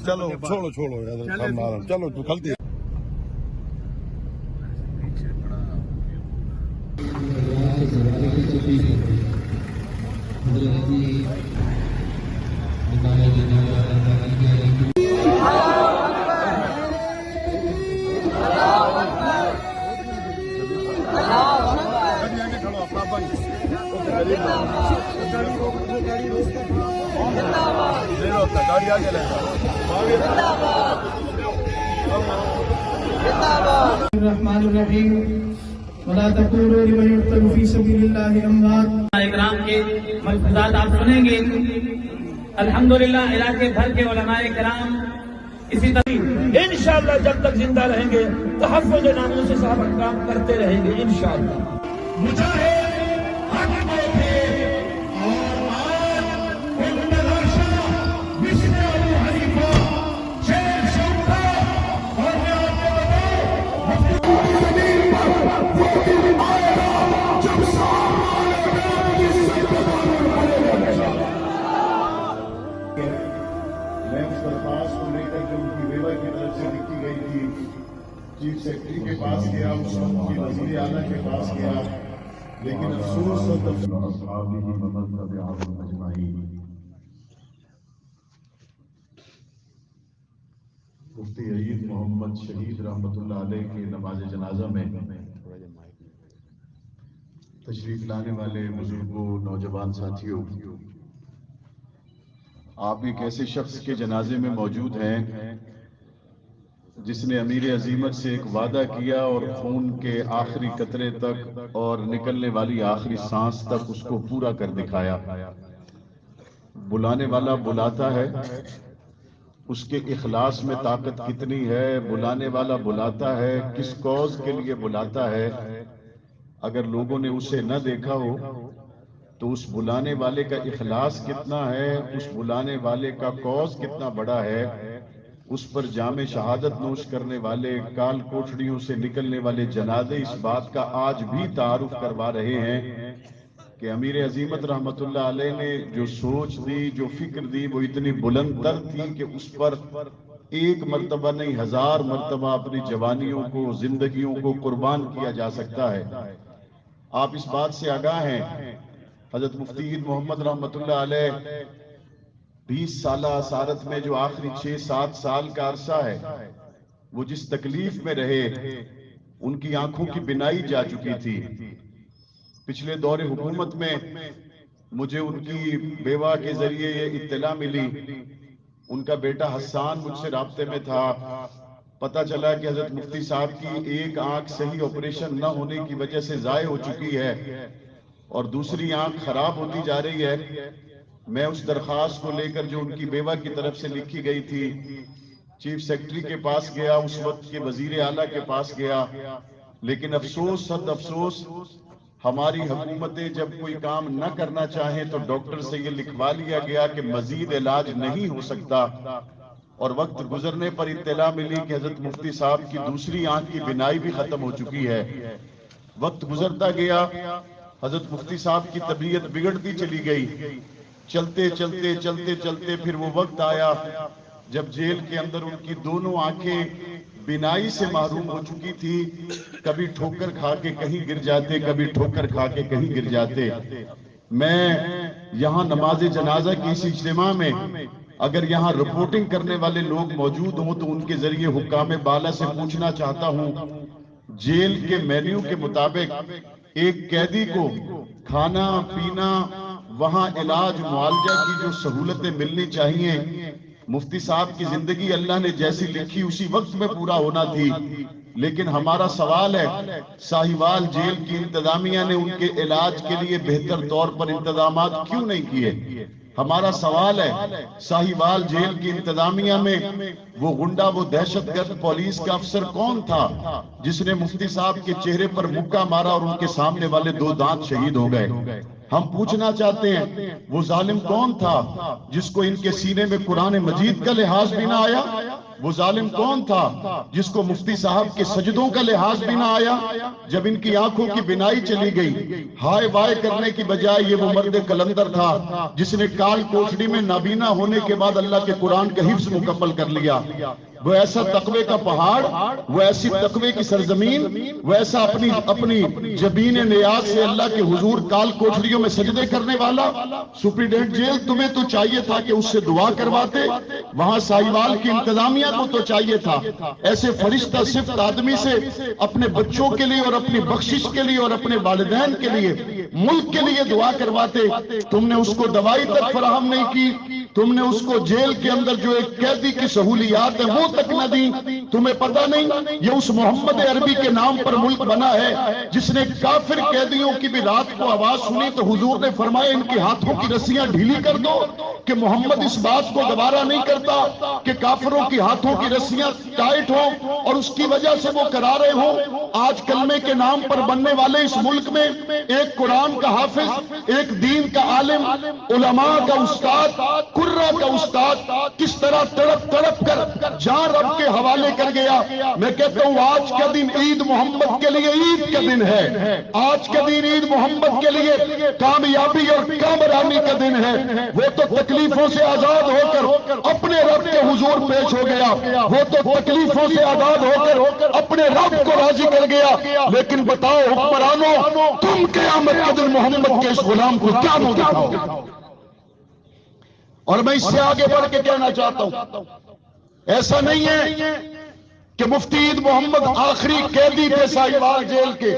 چلو چھوڑو چھوڑو یار چلو تو غلطی گاڑی آگے لے الرحمن الرحیم ولا تقولوا لمن يقتل في سبيل الله اموات اکرام کے ملفوظات آپ سنیں گے. الحمدللہ علاقے بھر کے علماء کرام اسی طرح انشاءاللہ جب تک زندہ رہیں گے تحفظ ناموں سے صاحب کام کرتے رہیں گے انشاءاللہ. چیف سیکرٹری کے پاس گیا, اس وقت کی وزیر اعلیٰ کے پاس گیا, لیکن افسوس مفتی عید محمد شہید رحمۃ اللہ علیہ کے نماز جنازہ میں تشریف لانے والے بزرگوں, نوجوان ساتھیوں, آپ ایک ایسے شخص کے جنازے میں موجود ہیں جس نے امیر عظیمت سے ایک وعدہ کیا اور خون کے آخری قطرے تک اور نکلنے والی آخری سانس تک اس کو پورا کر دکھایا. بلانے والا بلاتا ہے, اس کے اخلاص میں طاقت کتنی ہے. بلانے والا بلاتا ہے, کس کوز کے لیے بلاتا ہے. اگر لوگوں نے اسے نہ دیکھا ہو تو اس بلانے والے کا اخلاص کتنا ہے, اس بلانے والے کا کوز کتنا بڑا ہے. اس پر جام شہادت نوش کرنے والے, کال کوٹڑیوں سے نکلنے والے جنازے اس بات کا آج بھی تعارف کروا رہے ہیں کہ امیر عظیمت رحمت اللہ علیہ نے جو سوچ دی, جو فکر دی, وہ اتنی بلند تر تھی کہ اس پر ایک مرتبہ نہیں 1000 مرتبہ اپنی جوانیوں کو, زندگیوں کو قربان کیا جا سکتا ہے. آپ اس بات سے آگاہ ہیں حضرت مفتی عید محمد رحمت اللہ علیہ 20 سالہ اسارت میں جو آخری 6-7 سال کا عرصہ ہے وہ جس تکلیف میں رہے, ان کی آنکھوں کی بینائی جا چکی تھی. پچھلے دور حکومت میں مجھے ان کی بیوہ کے ذریعے یہ اطلاع ملی, ان کا بیٹا حسان مجھ سے رابطے میں تھا. پتہ چلا کہ حضرت مفتی صاحب کی ایک آنکھ صحیح آپریشن نہ ہونے کی وجہ سے ضائع ہو چکی ہے اور دوسری آنکھ خراب ہوتی جا رہی ہے. میں اس درخواست کو لے کر جو ان کی بیوہ کی طرف سے لکھی گئی تھی چیف سیکرٹری کے پاس گیا, اس وقت کے وزیر اعلیٰ کے پاس گیا, لیکن افسوس صد افسوس ہماری حکومتیں جب کوئی کام نہ کرنا چاہیں تو ڈاکٹر سے یہ لکھوا لیا گیا کہ مزید علاج نہیں ہو سکتا. اور وقت گزرنے پر اطلاع ملی کہ حضرت مفتی صاحب کی دوسری آنکھ کی بینائی بھی ختم ہو چکی ہے. وقت گزرتا گیا, حضرت مفتی صاحب کی طبیعت بگڑتی چلی گئی. چلتے چلتے چلتے چلتے پھر وہ وقت آیا جب جیل کے اندر ان کی دونوں آنکھیں بینائی سے محروم ہو چکی تھی. کبھی ٹھوکر کھا کے کہیں گر جاتے, کبھی ٹھوکر کھا کے کہیں گر جاتے. میں یہاں نماز جنازہ کی اس اجتماع میں اگر یہاں رپورٹنگ کرنے والے لوگ موجود ہوں تو ان کے ذریعے حکام بالا سے پوچھنا چاہتا ہوں, جیل کے مینیو کے مطابق ایک قیدی کو کھانا پینا, وہاں علاج معالجہ کی جو سہولتیں ملنی چاہیے, مفتی صاحب کی زندگی اللہ نے جیسی لکھی اسی وقت میں پورا ہونا تھی. لیکن ہمارا سوال ہے ساہیوال جیل کی انتظامیہ نے ان کے علاج کے لیے بہتر طور پر انتظامات کیوں نہیں کیے؟ ہمارا سوال ہے ساہیوال جیل کی انتظامیہ میں وہ گنڈا، وہ دہشت گرد پولیس کا افسر کون تھا جس نے مفتی صاحب کے چہرے پر مکہ مارا اور ان کے سامنے والے 2 دانت شہید ہو گئے؟ ہم پوچھنا چاہتے ہیں وہ ظالم کون تھا جس کو ان کے سینے میں قرآن مجید کا لحاظ بھی نہ آیا؟ وہ ظالم کون تھا جس کو مفتی صاحب کے سجدوں کا لحاظ بھی نہ آیا؟ جب ان کی آنکھوں کی بینائی چلی گئی، ہائے وائے کرنے کی بجائے یہ وہ مرد کلندر تھا جس نے کال کوٹڑی میں نابینا ہونے کے بعد اللہ کے قرآن کا حفظ مکمل کر لیا۔ وہ ایسا تقوی کا پہاڑ، وہ ایسی تقوی کی سرزمین، وہ ایسا اپنی جبین نیاز سے اللہ کے حضور کال کوٹڑیوں میں سجدے کرنے والا سپرنٹینڈنٹ جیل، تمہیں تو چاہیے تھا کہ اس سے دعا کرواتے، وہاں ساہیوال کی انتظامیہ کو تو چاہیے تھا ایسے فرشتہ صفت آدمی سے اپنے بچوں کے لیے اور اپنی بخشش کے لیے اور اپنے والدین کے لیے، ملک کے لیے دعا کرواتے۔ تم نے اس کو دوائی تک فراہم نہیں کی، تم نے اس کو جیل کے اندر جو ایک قیدی کی سہولیات ہے وہ تک نہ دی۔ تمہیں پتہ نہیں یہ اس محمد عربی کے نام پر ملک بنا ہے جس نے کافر قیدیوں کی بھی رات کو آواز سنی تو حضور نے فرمایا ان کے ہاتھوں کی رسیاں ڈھیلی کر دو، کہ محمد اس بات کو گوارا نہیں کرتا کہ کافروں کی ہاتھوں کی رسیاں ٹائٹ ہوں اور اس کی وجہ سے وہ کرارے ہوں۔ آج کلمے کے نام پر بننے والے اس ملک میں ایک قرآن کا حافظ، ایک دین کا عالم، علماء کا استاد، قرہ کا استاد کس طرح تڑپ تڑپ کر جان رب کے حوالے کر گیا۔ میں کہتا ہوں آج کا دن عید محمد کے لیے عید کا دن ہے، آج کا دن عید محمد کے لیے کامیابی اور کامرانی کا دن ہے۔ وہ تو تکلیفوں سے آزاد ہو کر اپنے رب کے حضور پیش ہو گیا، وہ تو تکلیفوں سے آزاد ہو کر اپنے رب کو راضی کر گیا، لیکن بتاؤ حکمرانوں تم قیامت کے دن محمد کے اس غلام کو کیا منہ دکھاؤ گے؟ اور میں اس سے آگے بڑھ کے کہنا چاہتا ہوں ایسا نہیں ہے کہ مفتی عید محمد آخری قیدی تھے ساہیوال جیل کے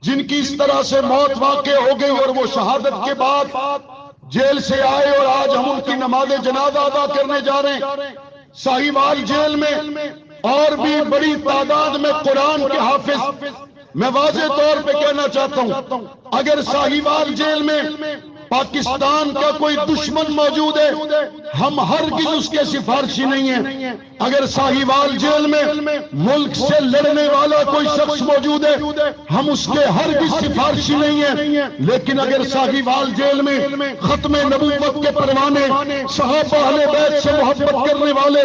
جن کی اس طرح سے موت واقع ہو گئی اور وہ شہادت کے بعد جیل سے آئے اور آج ہم ان کی نماز جنازہ ادا کرنے جا رہے ہیں۔ ساہیوال جیل میں اور بھی بڑی تعداد میں قرآن کے حافظ، میں واضح طور پہ کہنا چاہتا ہوں اگر ساہیوال جیل میں پاکستان کا کوئی دشمن موجود ہے ہم ہرگز اس کے سفارشی نہیں ہیں۔ اگر ساہیوال جیل میں ملک سے لڑنے والا کوئی شخص موجود ہے ہم اس کے ہرگز سفارشی نہیں ہیں، لیکن اگر ساہیوال جیل میں ختم نبوت کے پروانے، صحابہ اہل بیت سے محبت کرنے والے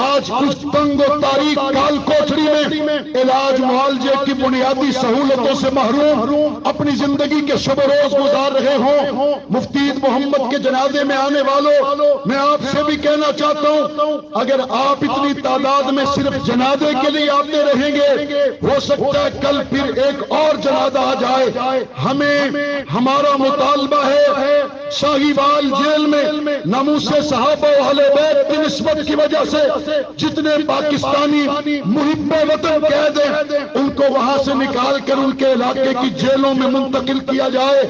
آج کچھ تنگ و تاریک کال کوٹڑی میں علاج معالجے کی بنیادی سہولتوں سے محروم اپنی زندگی کے شب و روز گزار رہے ہوں، مفتی عید محمد کے جنازے میں آنے والوں میں آپ سے بھی کہنا چاہتا ہوں اگر آپ اتنی تعداد میں صرف جنازے کے لیے آتے رہیں گے ہو سکتا ہے کل پھر ایک اور جنازہ آ جائے۔ ہمارا مطالبہ ہے ساہیوال جیل میں ناموس صحابہ و اہل بیت کی نسبت کی وجہ سے جتنے پاکستانی محب وطن قید ہیں ان کو وہاں سے نکال کر ان کے علاقے کی جیلوں میں منتقل کیا جائے،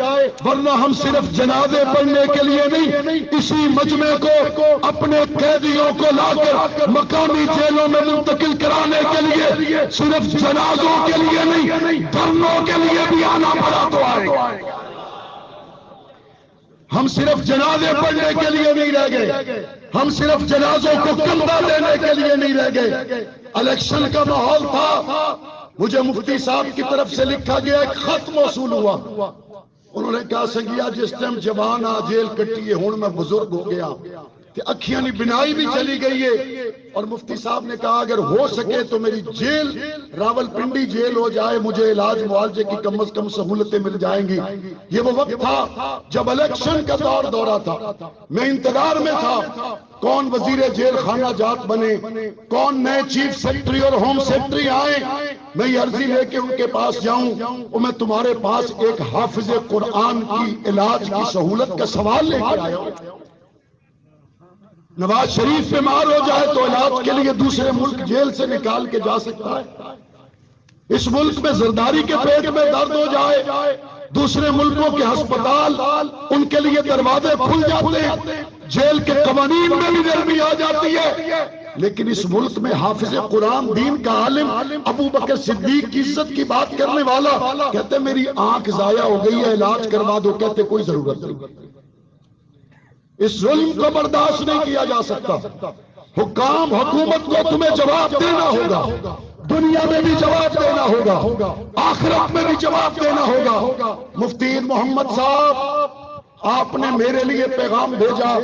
ورنہ ہم صرف جنازے پڑھنے کے لیے نہیں اسی مجمع کو اپنے قیدیوں کو لا کر مقامی جیلوں میں منتقل کرانے کے لیے صرف جنازوں کے لیے نہیں دھرنوں کے لیے بھی آنا پڑا تو آئے۔ ہم صرف جنازے پڑھنے کے لیے نہیں رہ گئے، ہم صرف جنازوں کو کندھا دینے کے لیے نہیں رہ گئے۔ الیکشن کا ماحول تھا، مجھے مفتی صاحب کی طرف سے لکھا گیا ایک خط موصول ہوا، انہوں نے کہا سنگیا جس ٹائم جوان آ جیل کٹی ہے ہوں میں بزرگ ہو گیا کہ اکھیاں نہیں بنائی بھی چلی گئی ہے، اور مفتی صاحب نے کہا اگر ہو سکے تو میری جیل راول پنڈی جیل ہو جائے، مجھے علاج معالجے کی کم از کم سہولتیں مل جائیں گی۔ یہ وہ وقت تھا جب الیکشن کا دورہ تھا، میں انتظار میں تھا کون وزیر جیل خانہ جات بنے، کون نئے چیف سیکرٹری اور ہوم سیکرٹری آئیں، میں یہ عرضی لے کے ان کے پاس جاؤں اور میں تمہارے پاس ایک حافظ قرآن کی علاج کی سہولت کا سوال لے کر آیا ہوں۔ نواز شریف بیمار ہو جائے تو علاج کے لیے دوسرے ملک جیل سے نکال کے جا سکتا ہے، اس ملک میں زرداری کے پیٹ میں درد ہو جائے دوسرے ملکوں کے ہسپتال ان کے لیے دروازے کھل جاتے ہیں، جیل کے قوانین میں بھی نرمی آ جاتی ہے، لیکن اس ملک میں حافظ قرآن دین کا عالم ابو بکر صدیق کی عزت کی بات کرنے والا کہتے میری آنکھ ضائع ہو گئی ہے علاج کروا دو، کہتے کوئی ضرورت نہیں۔ اس ظلم کو برداشت نہیں کیا جا سکتا. حکام حکومت کو تمہیں جواب دینا ہوگا، دنیا میں بھی جواب دینا ہوگا، آخرت میں بھی جواب دینا ہوگا. مفتی محمد صاحب آپ نے میرے لیے پیغام بھیجا.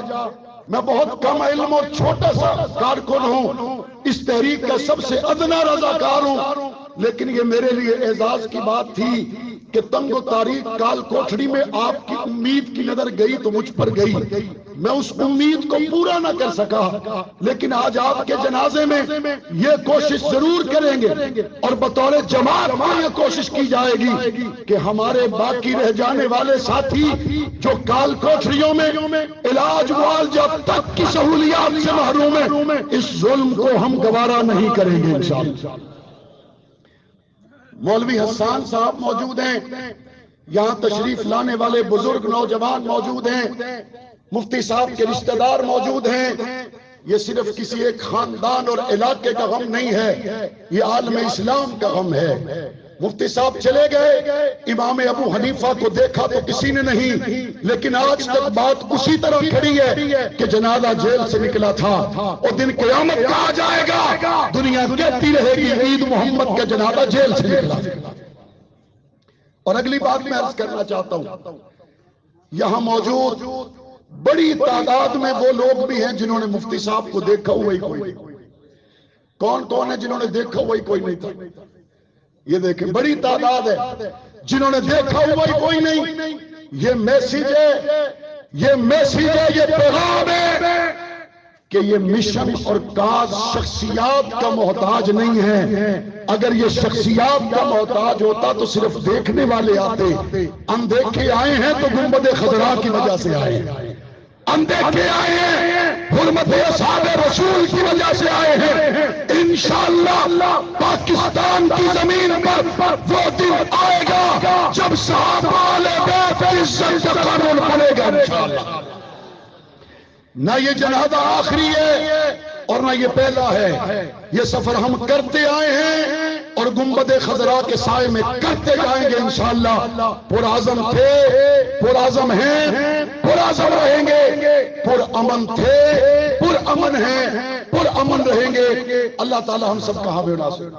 میں بہت کم علم اور چھوٹا سا کارکن ہوں، اس تحریک کا سب سے ادنا رضاکار ہوں، لیکن یہ میرے لیے اعزاز کی بات تھی کہ تنگ و تاریک کال کوٹھڑی میں آپ کی امید کی نظر گئی تو مجھ پر گئی. میں اس امید کو پورا نہ کر سکا، لیکن آج آپ کے جنازے میں یہ کوشش ضرور کریں گے اور بطور جماعت یہ کوشش کی جائے گی کہ ہمارے باقی رہ جانے والے ساتھی جو کال کوٹھڑیوں میں علاج معالجہ تک کی سہولیات سے محروم ہیں، اس ظلم کو ہم گوارا نہیں کریں گے انشاءاللہ. مولوی حسان صاحب موجود ہیں، یہاں تشریف لانے والے بزرگ نوجوان موجود ہیں، مفتی صاحب کے رشتہ دار موجود ہیں. یہ صرف کسی ایک خاندان اور علاقے کا غم نہیں ہے، یہ عالم اسلام کا غم ہے. مفتی صاحب چلے گئے، امام ابو حنیفہ کو دیکھا تو کسی نے نہیں، لیکن آج تک بات اسی طرح کھڑی ہے کہ جنازہ جیل سے نکلا تھا اور دن قیامت کا آ جائے گا، دنیا کہتی رہے گی عید محمد کا جنازہ جیل سے نکلا. اور اگلی بات میں عرض کرنا چاہتا ہوں، یہاں موجود بڑی تعداد میں وہ لوگ بھی ہیں جنہوں نے مفتی صاحب کو دیکھا ہوا ہی کوئی. کون ہے جنہوں نے دیکھا ہوا ہی کوئی نہیں تھا؟ یہ دیکھیں بڑی تعداد ہے جنہوں نے دیکھا ہوا ہی کوئی نہیں. یہ میسیج ہے، یہ پیغام ہے کہ یہ مشن اور کاز شخصیات کا محتاج نہیں ہے. اگر یہ شخصیات کا محتاج ہوتا تو صرف دیکھنے والے آتے. اندیکھے آئے ہیں تو گنبد خضرا کی وجہ سے آئے ہیں، اندیکھے آئے ہیں حرمت اصحاب رسول کی وجہ سے آئے ہیں. انشاءاللہ پاکستان کی زمین پر وہ دن آئے گا جب صحابہ علیہ بیت عزت کا قانون بنے گا انشاءاللہ. نہ یہ جنازہ آخری ہے اور نہ یہ پہلا ہے، یہ سفر ہم کرتے آئے ہیں اور گنبد خضرا کے سائے میں کرتے جائیں گے انشاءاللہ. پرعزم تھے، پرعزم ہیں، پرعزم رہیں گے، پرامن تھے، پرامن ہیں، پرامن رہیں گے. اللہ تعالی ہم سب کا حامی و ناصر.